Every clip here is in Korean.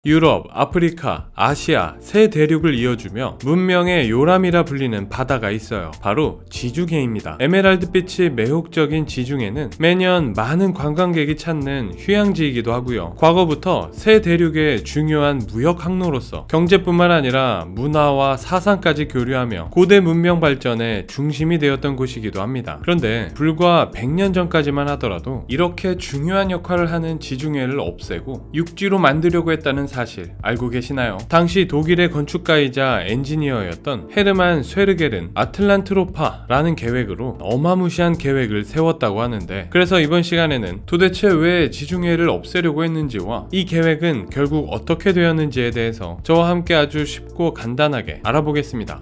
유럽, 아프리카, 아시아 세 대륙을 이어주며 문명의 요람이라 불리는 바다가 있어요. 바로 지중해입니다. 에메랄드빛이 매혹적인 지중해는 매년 많은 관광객이 찾는 휴양지이기도 하고요. 과거부터 세 대륙의 중요한 무역 항로로서 경제뿐만 아니라 문화와 사상까지 교류하며 고대 문명 발전의 중심이 되었던 곳이기도 합니다. 그런데 불과 100년 전까지만 하더라도 이렇게 중요한 역할을 하는 지중해를 없애고 육지로 만들려고 했다는 사실 알고 계시나요? 당시 독일의 건축가이자 엔지니어였던 헤르만 쇠르겔은 아틀란트로파라는 계획으로 어마무시한 계획을 세웠다고 하는데, 그래서 이번 시간에는 도대체 왜 지중해를 없애려고 했는지와 이 계획은 결국 어떻게 되었는지에 대해서 저와 함께 아주 쉽고 간단하게 알아보겠습니다.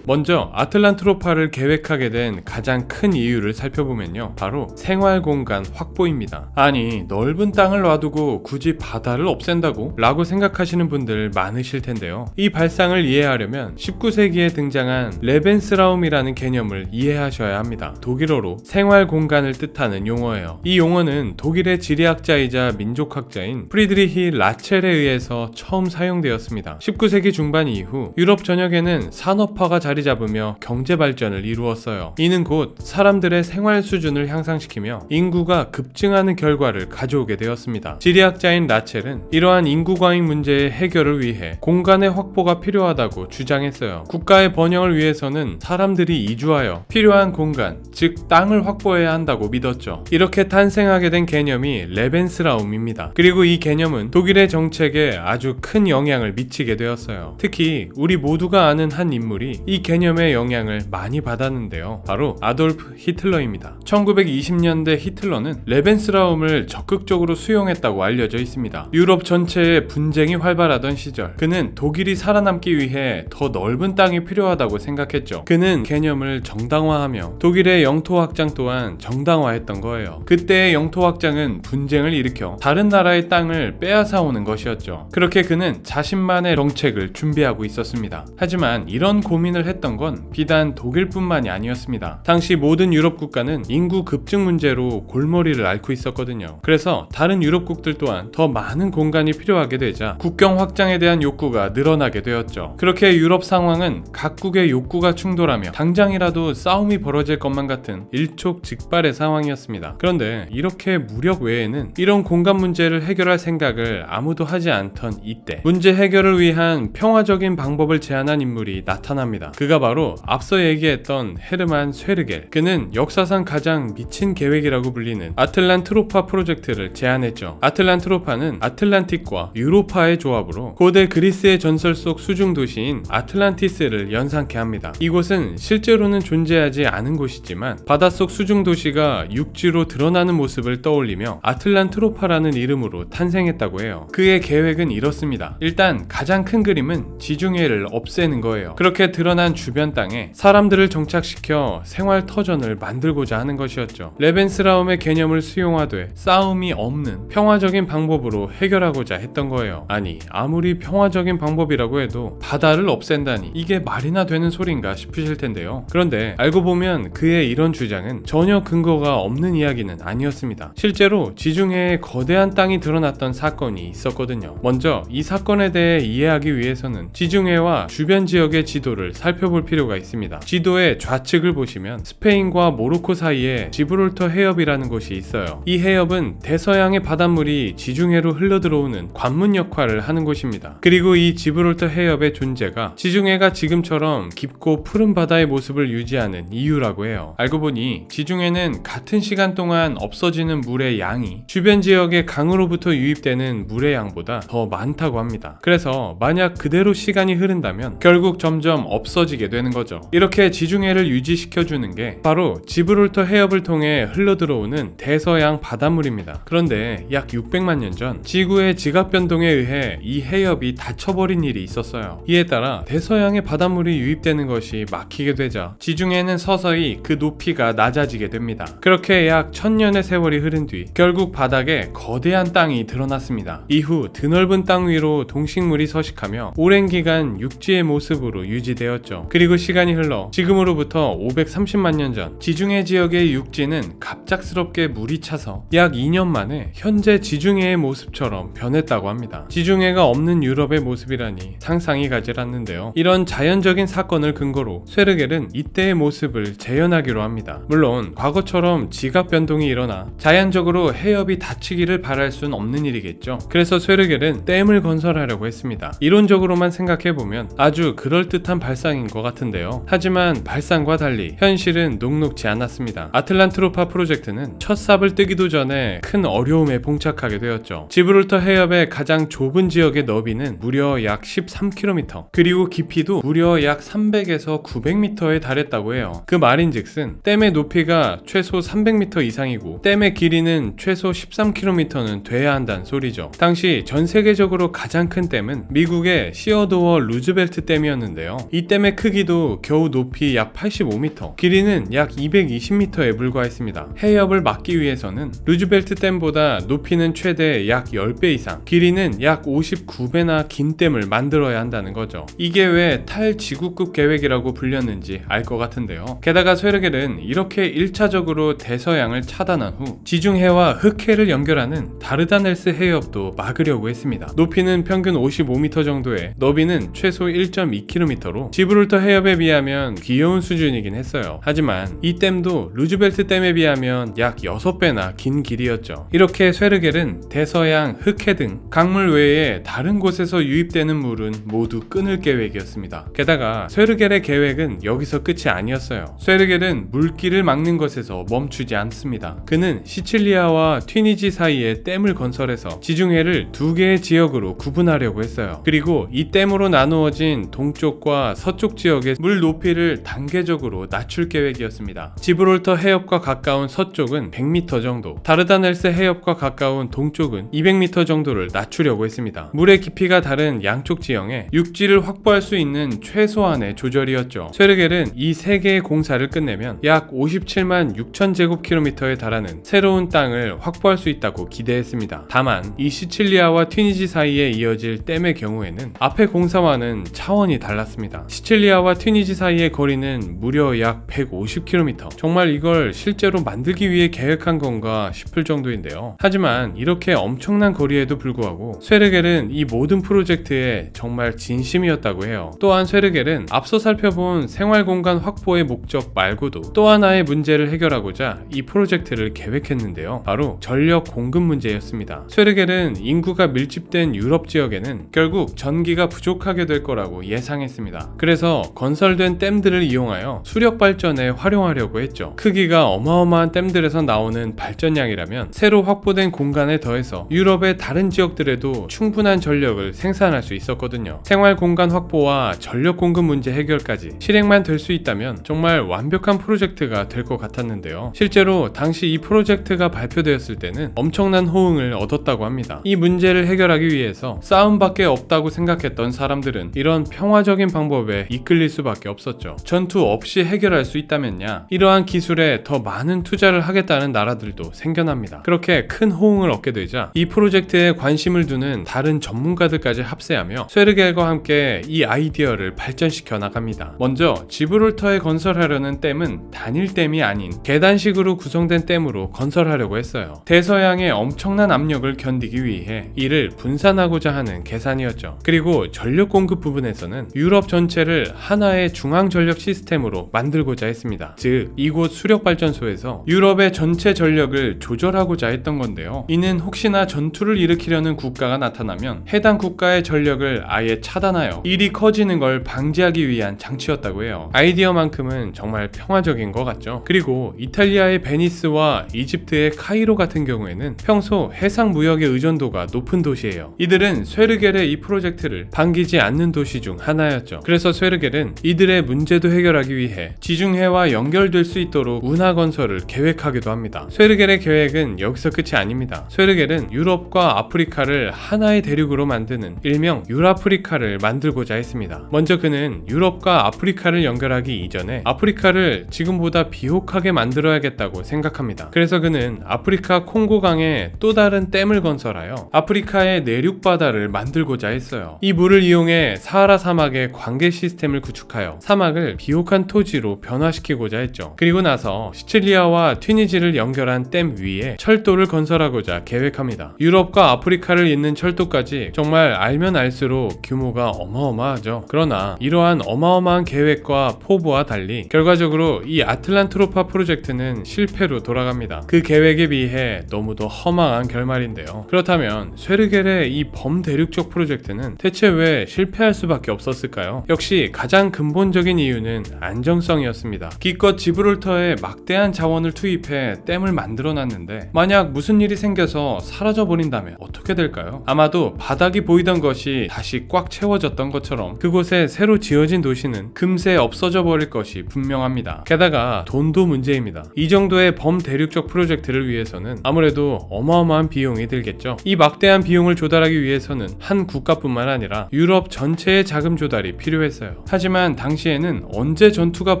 먼저 아틀란트로파를 계획하게 된 가장 큰 이유를 살펴보면요, 바로 생활공간 확보입니다. 아니, 넓은 땅을 놔두고 굳이 바다를 없앤다고? 라고 생각하시는 분들 많으실 텐데요. 이 발상을 이해하려면 19세기에 등장한 레벤스라움이라는 개념을 이해하셔야 합니다. 독일어로 생활공간을 뜻하는 용어예요. 이 용어는 독일의 지리학자이자 민족학자인 프리드리히 라첼에 의해서 처음 사용되었습니다. 19세기 중반 이후 유럽 전역에는 산업화가 자리 잡으며 경제 발전을 이루었어요. 이는 곧 사람들의 생활 수준을 향상시키며 인구가 급증하는 결과를 가져오게 되었습니다. 지리학자인 라첼은 이러한 인구 과잉 문제의 해결을 위해 공간의 확보가 필요하다고 주장했어요. 국가의 번영을 위해서는 사람들이 이주하여 필요한 공간, 즉 땅을 확보해야 한다고 믿었죠. 이렇게 탄생하게 된 개념이 레벤스라움입니다. 그리고 이 개념은 독일의 정책에 아주 큰 영향을 미치게 되었어요. 특히 우리 모두가 아는 한 인물이 이 개념의 영향을 많이 받았는데요, 바로 아돌프 히틀러입니다. 1920년대 히틀러는 레벤스라움을 적극적으로 수용했다고 알려져 있습니다. 유럽 전체에 분쟁이 활발하던 시절, 그는 독일이 살아남기 위해 더 넓은 땅이 필요하다고 생각했죠. 그는 개념을 정당화하며 독일의 영토 확장 또한 정당화했던 거예요. 그때의 영토 확장은 분쟁을 일으켜 다른 나라의 땅을 빼앗아오는 것이었죠. 그렇게 그는 자신만의 정책을 준비하고 있었습니다. 하지만 이런 고민을 했던 건 비단 독일뿐만이 아니었습니다. 당시 모든 유럽 국가는 인구 급증 문제로 골머리를 앓고 있었거든요. 그래서 다른 유럽국들 또한 더 많은 공간이 필요하게 되자 국경 확장에 대한 욕구가 늘어나게 되었죠. 그렇게 유럽 상황은 각국의 욕구가 충돌하며 당장이라도 싸움이 벌어질 것만 같은 일촉즉발의 상황이었습니다. 그런데 이렇게 무력 외에는 이런 공간 문제를 해결할 생각을 아무도 하지 않던 이때, 문제 해결을 위한 평화적인 방법을 제안한 인물이 나타납니다. 그가 바로 앞서 얘기했던 헤르만 쇠르겔. 그는 역사상 가장 미친 계획이라고 불리는 아틀란트로파 프로젝트를 제안했죠. 아틀란트로파는 아틀란틱과 유로파의 조합으로 고대 그리스의 전설 속 수중 도시인 아틀란티스를 연상케 합니다. 이곳은 실제로는 존재하지 않은 곳이지만 바닷속 수중 도시가 육지로 드러나는 모습을 떠올리며 아틀란트로파라는 이름으로 탄생했다고 해요. 그의 계획은 이렇습니다. 일단 가장 큰 그림은 지중해를 없애는 거예요. 그렇게 드러난 주변 땅에 사람들을 정착시켜 생활 터전을 만들고자 하는 것이었죠. 레벤스라움의 개념을 수용하되 싸움이 없는 평화적인 방법으로 해결하고자 했던 거예요. 아니, 아무리 평화적인 방법이라고 해도 바다를 없앤다니 이게 말이나 되는 소린가 싶으실 텐데요. 그런데 알고 보면 그의 이런 주장은 전혀 근거가 없는 이야기는 아니었습니다. 실제로 지중해에 거대한 땅이 드러났던 사건이 있었거든요. 먼저 이 사건에 대해 이해하기 위해서는 지중해와 주변 지역의 지도를 살펴볼 필요가 있습니다. 지도의 좌측을 보시면 스페인과 모로코 사이에 지브롤터 해협이라는 곳이 있어요. 이 해협은 대서양의 바닷물이 지중해로 흘러들어오는 관문 역할을 하는 곳입니다. 그리고 이 지브롤터 해협의 존재가 지중해가 지금처럼 깊고 푸른 바다의 모습을 유지하는 이유라고 해요. 알고 보니 지중해는 같은 시간 동안 없어지는 물의 양이 주변 지역의 강으로부터 유입되는 물의 양보다 더 많다고 합니다. 그래서 만약 그대로 시간이 흐른다면 결국 점점 없어지게 되는 거죠. 이렇게 지중해를 유지시켜주는 게 바로 지브롤터 해협을 통해 흘러들어오는 대서양 바닷물입니다. 그런데 약 600만 년 전 지구의 지각 변동에 의해 이 해협이 닫혀버린 일이 있었어요. 이에 따라 대서양의 바닷물이 유입되는 것이 막히게 되자 지중해는 서서히 그 높이가 낮아지게 됩니다. 그렇게 약 1000년의 세월이 흐른 뒤 결국 바닥에 거대한 땅이 드러났습니다. 이후 드넓은 땅 위로 동식물이 서식하며 오랜 기간 육지의 모습으로 유지되었죠. 되었죠. 그리고 시간이 흘러 지금으로부터 530만 년 전 지중해 지역의 육지는 갑작스럽게 물이 차서 약 2년 만에 현재 지중해의 모습처럼 변했다고 합니다. 지중해가 없는 유럽의 모습이라니 상상이 가질 않는데요. 이런 자연적인 사건을 근거로 쇠르겔은 이때의 모습을 재현하기로 합니다. 물론 과거처럼 지각 변동이 일어나 자연적으로 해협이 닫히기를 바랄 순 없는 일이겠죠. 그래서 쇠르겔은 댐을 건설하려고 했습니다. 이론적으로만 생각해보면 아주 그럴듯한 발상인 것 같은데요. 하지만 발상과 달리 현실은 녹록지 않았습니다. 아틀란트로파 프로젝트는 첫 삽을 뜨기도 전에 큰 어려움에 봉착하게 되었죠. 지브롤터 해협의 가장 좁은 지역의 너비는 무려 약 13km, 그리고 깊이도 무려 약 300에서 900m에 달했다고 해요. 그 말인즉슨 댐의 높이가 최소 300m 이상이고 댐의 길이는 최소 13km는 돼야 한다는 소리죠. 당시 전 세계적으로 가장 큰 댐은 미국의 시어도어 루즈벨트 댐이었는데요. 이 댐의 크기도 겨우 높이 약 85m, 길이는 약 220m에 불과했습니다. 해협을 막기 위해서는 루즈벨트 댐보다 높이는 최대 약 10배 이상, 길이는 약 59배나 긴 댐을 만들어야 한다는 거죠. 이게 왜 탈지구급 계획이라고 불렸는지 알 것 같은데요. 게다가 쇠르겔은 이렇게 1차적으로 대서양을 차단한 후 지중해와 흑해를 연결하는 다르다넬스 해협도 막으려고 했습니다. 높이는 평균 55m 정도에 너비는 최소 1.2km로 지브롤터 해협에 비하면 귀여운 수준이긴 했어요. 하지만 이 댐도 루즈벨트 댐에 비하면 약 6배나 긴 길이었죠. 이렇게 쇠르겔은 대서양, 흑해 등 강물 외에 다른 곳에서 유입되는 물은 모두 끊을 계획이었습니다. 게다가 쇠르겔의 계획은 여기서 끝이 아니었어요. 쇠르겔은 물길을 막는 것에서 멈추지 않습니다. 그는 시칠리아와 튀니지 사이에 댐을 건설해서 지중해를 두 개의 지역으로 구분하려고 했어요. 그리고 이 댐으로 나누어진 동쪽과 서쪽 지역의 물 높이를 단계적으로 낮출 계획이었습니다. 지브롤터 해협과 가까운 서쪽은 100m 정도, 다르다넬스 해협과 가까운 동쪽은 200m 정도를 낮추려고 했습니다. 물의 깊이가 다른 양쪽 지형에 육지를 확보할 수 있는 최소한의 조절이었죠. 쇠르겔은 이 세 개의 공사를 끝내면 약 57만 6천 제곱킬로미터에 달하는 새로운 땅을 확보할 수 있다고 기대했습니다. 다만 이 시칠리아와 튀니지 사이에 이어질 댐의 경우에는 앞의 공사와는 차원이 달랐습니다. 시칠리아와 튀니지 사이의 거리는 무려 약 150km. 정말 이걸 실제로 만들기 위해 계획한 건가 싶을 정도인데요. 하지만 이렇게 엄청난 거리에도 불구하고 쇠르겔은 이 모든 프로젝트에 정말 진심이었다고 해요. 또한 쇠르겔은 앞서 살펴본 생활공간 확보의 목적 말고도 또 하나의 문제를 해결하고자 이 프로젝트를 계획했는데요. 바로 전력 공급 문제였습니다. 쇠르겔은 인구가 밀집된 유럽 지역에는 결국 전기가 부족하게 될 거라고 예상했습니다. 그래서 건설된 댐들을 이용하여 수력 발전에 활용하려고 했죠. 크기가 어마어마한 댐들에서 나오는 발전량이라면 새로 확보된 공간에 더해서 유럽의 다른 지역들에도 충분한 전력을 생산할 수 있었거든요. 생활 공간 확보와 전력 공급 문제 해결까지 실행만 될 수 있다면 정말 완벽한 프로젝트가 될 것 같았는데요. 실제로 당시 이 프로젝트가 발표되었을 때는 엄청난 호응을 얻었다고 합니다. 이 문제를 해결하기 위해서 싸움밖에 없다고 생각했던 사람들은 이런 평화적인 방법에 이끌릴 수밖에 없었죠. 전투 없이 해결할 수 있다면야 이러한 기술에 더 많은 투자를 하겠다는 나라들도 생겨납니다. 그렇게 큰 호응을 얻게 되자 이 프로젝트에 관심을 두는 다른 전문가들까지 합세하며 쇠르겔과 함께 이 아이디어를 발전시켜 나갑니다. 먼저 지브롤터에 건설하려는 댐은 단일댐이 아닌 계단식으로 구성된 댐으로 건설하려고 했어요. 대서양의 엄청난 압력을 견디기 위해 이를 분산하고자 하는 계산이었죠. 그리고 전력 공급 부분에서는 유럽 전체를 하나의 중앙 전력 시스템으로 만들고자 했습니다. 즉 이곳 수력발전소에서 유럽의 전체 전력을 조절하고자 했던 건데요. 이는 혹시나 전투를 일으키려는 국가가 나타나면 해당 국가의 전력을 아예 차단하여 일이 커지는 걸 방지하기 위한 장치였다고 해요. 아이디어만큼은 정말 평화적인 것 같죠. 그리고 이탈리아의 베니스와 이집트의 카이로 같은 경우에는 평소 해상 무역의 의존도가 높은 도시예요. 이들은 쇠르겔의 이 프로젝트를 반기지 않는 도시 중 하나였죠. 그래서 쇠르겔은 이들의 문제도 해결하기 위해 지중해와 연결될 수 있도록 운하 건설을 계획하기도 합니다. 쇠르겔의 계획은 여기서 끝이 아닙니다. 쇠르겔은 유럽과 아프리카를 하나의 대륙으로 만드는 일명 유라프리카를 만들고자 했습니다. 먼저 그는 유럽과 아프리카를 연결하기 이전에 아프리카를 지금보다 비옥하게 만들어야겠다고 생각합니다. 그래서 그는 아프리카 콩고강에 또 다른 댐을 건설하여 아프리카의 내륙 바다를 만들고자 했어요. 이 물을 이용해 사하라 사막의 관계 시스템 시스템을 구축하여 사막을 비옥한 토지로 변화시키고자 했죠. 그리고 나서 시칠리아와 튀니지를 연결한 댐 위에 철도를 건설하고자 계획합니다. 유럽과 아프리카를 잇는 철도까지 정말 알면 알수록 규모가 어마어마하죠. 그러나 이러한 어마어마한 계획과 포부와 달리 결과적으로 이 아틀란트로파 프로젝트는 실패로 돌아갑니다. 그 계획에 비해 너무도 허망한 결말인데요. 그렇다면 쇠르겔의 이 범대륙적 프로젝트는 대체 왜 실패할 수밖에 없었을까요? 역시 가장 근본적인 이유는 안정성이었습니다. 기껏 지브롤터에 막대한 자원을 투입해 댐을 만들어놨는데 만약 무슨 일이 생겨서 사라져버린다면 어떻게 될까요? 아마도 바닥이 보이던 것이 다시 꽉 채워졌던 것처럼 그곳에 새로 지어진 도시는 금세 없어져 버릴 것이 분명합니다. 게다가 돈도 문제입니다. 이 정도의 범대륙적 프로젝트를 위해서는 아무래도 어마어마한 비용이 들겠죠. 이 막대한 비용을 조달하기 위해서는 한 국가뿐만 아니라 유럽 전체의 자금 조달이 필요했어요. 하지만 당시에는 언제 전투가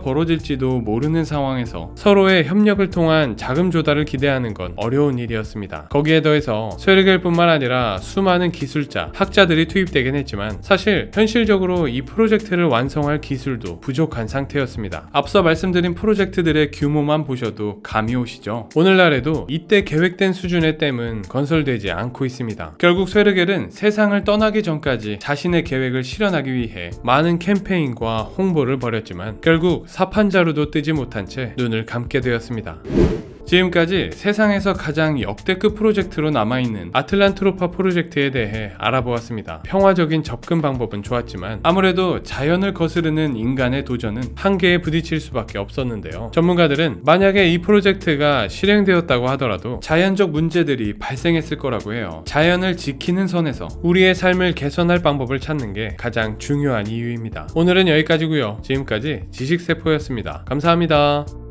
벌어질지도 모르는 상황에서 서로의 협력을 통한 자금 조달을 기대하는 건 어려운 일이었습니다. 거기에 더해서 쇠르겔뿐만 아니라 수많은 기술자, 학자들이 투입되긴 했지만 사실 현실적으로 이 프로젝트를 완성할 기술도 부족한 상태였습니다. 앞서 말씀드린 프로젝트들의 규모만 보셔도 감이 오시죠? 오늘날에도 이때 계획된 수준의 댐은 건설되지 않고 있습니다. 결국 쇠르겔은 세상을 떠나기 전까지 자신의 계획을 실현하기 위해 많은 캠페인과 홍보를 벌였지만 결국 사판자루도 뜨지 못한 채 눈을 감게 되었습니다. 지금까지 세상에서 가장 역대급 프로젝트로 남아있는 아틀란트로파 프로젝트에 대해 알아보았습니다. 평화적인 접근 방법은 좋았지만 아무래도 자연을 거스르는 인간의 도전은 한계에 부딪힐 수밖에 없었는데요. 전문가들은 만약에 이 프로젝트가 실행되었다고 하더라도 자연적 문제들이 발생했을 거라고 해요. 자연을 지키는 선에서 우리의 삶을 개선할 방법을 찾는 게 가장 중요한 이유입니다. 오늘은 여기까지고요. 지금까지 지식세포였습니다. 감사합니다.